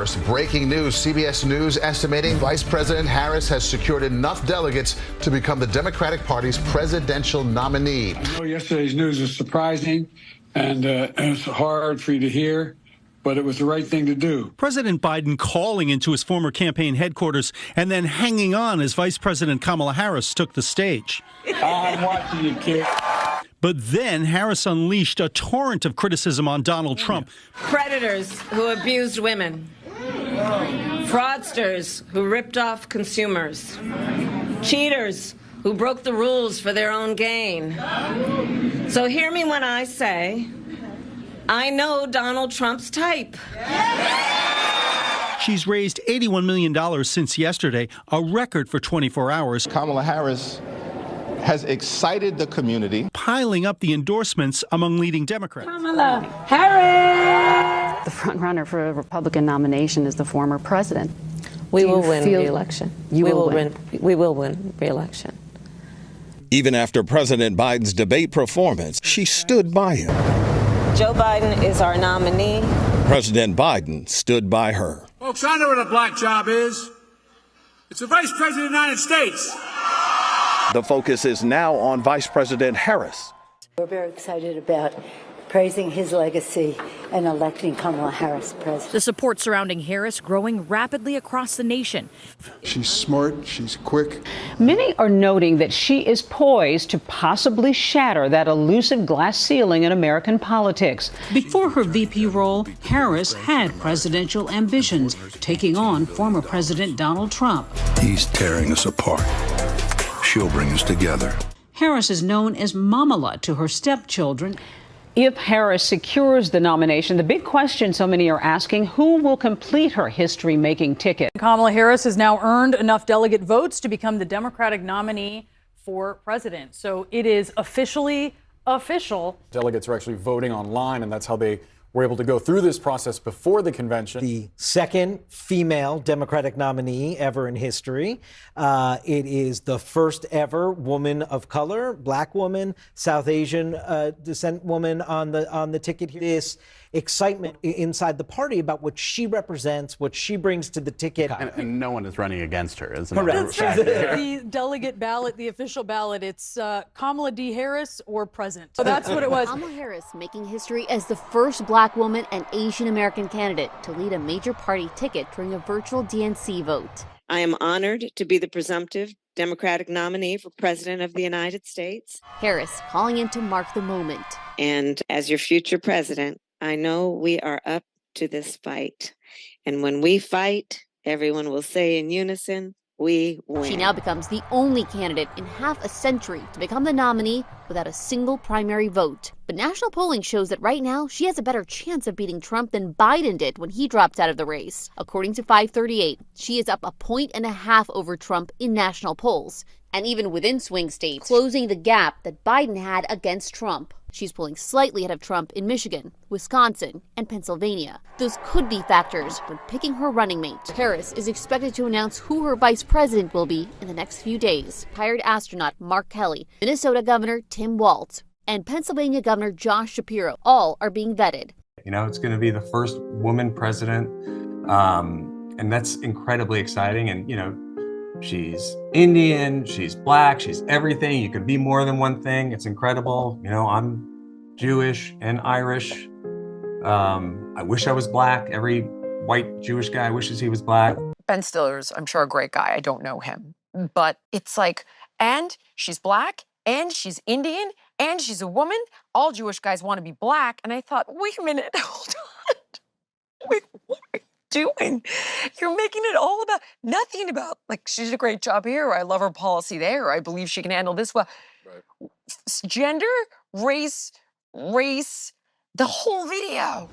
First, breaking news. CBS News estimating Vice President Harris has secured enough delegates to become the Democratic Party's presidential nominee. I know yesterday's news was surprising and it's hard for you to hear, but it was the right thing to do. President Biden calling into his former campaign headquarters and then hanging on as Vice President Kamala Harris took the stage. I'm watching you, kid. But then Harris unleashed a torrent of criticism on Donald Trump. Predators who abused women. Fraudsters who ripped off consumers. Cheaters who broke the rules for their own gain. So hear me when I say, I know Donald Trump's type. She's raised $81 million since yesterday, a record for 24 hours. Kamala Harris has excited the community, piling up the endorsements among leading Democrats. Kamala Harris! The front runner for a Republican nomination is the former president. We will win re-election. We will win re-election. Even after President Biden's debate performance, she stood by him. Joe Biden is our nominee. President Biden stood by her. Folks, I know what a black job is. It's the Vice President of the United States. The focus is now on Vice President Harris. We're very excited about praising his legacy and electing Kamala Harris president. The support surrounding Harris growing rapidly across the nation. She's smart, she's quick. Many are noting that she is poised to possibly shatter that elusive glass ceiling in American politics. Before her VP role, Harris had presidential ambitions, taking on former President Donald Trump. He's tearing us apart. She'll bring us together. Harris is known as Mamala to her stepchildren. If Harris secures the nomination, the big question so many are asking, who will complete her history-making ticket? Kamala Harris has now earned enough delegate votes to become the Democratic nominee for president. So it is officially official. Delegates are actually voting online, and that's how they were able to go through this process before the convention. The second female Democratic nominee ever in history. It is the first ever woman of color, black woman, South Asian descent woman on the ticket. This excitement inside the party about what she represents, what she brings to the ticket. And no one is running against her, isn't Correct. The delegate ballot, the official ballot, it's Kamala D. Harris or present. So that's what it was. Kamala Harris making history as the first black woman and Asian American candidate to lead a major party ticket during a virtual DNC vote. I am honored to be the presumptive Democratic nominee for President of the United States. Harris calling in to mark the moment. And as your future president, I know we are up to this fight. And when we fight, everyone will say in unison, we win. She now becomes the only candidate in half a century to become the nominee without a single primary vote. But national polling shows that right now she has a better chance of beating Trump than Biden did when he dropped out of the race. According to 538, she is up 1.5 points over Trump in national polls. And even within swing states, closing the gap that Biden had against Trump. She's pulling slightly ahead of Trump in Michigan, Wisconsin, and Pennsylvania. Those could be factors when picking her running mate. Harris is expected to announce who her vice president will be in the next few days. Retired astronaut Mark Kelly, Minnesota Governor Tim Walz, and Pennsylvania Governor Josh Shapiro all are being vetted. You know, it's going to be the first woman president, and that's incredibly exciting. And, you know, she's Indian, she's black, she's everything. You could be more than one thing. It's incredible. You know, I'm Jewish and Irish. I wish I was black. Every white Jewish guy wishes he was black. Ben Stiller's, I'm sure, a great guy. I don't know him. But it's like, and she's black, and she's Indian, and she's a woman. All Jewish guys want to be black. And I thought, wait a minute, hold on. Wait, what are you doing? You're making it all about, nothing about, like, she's a great job here, I love her policy there, I believe she can handle this well. Right. Gender, race, the whole video.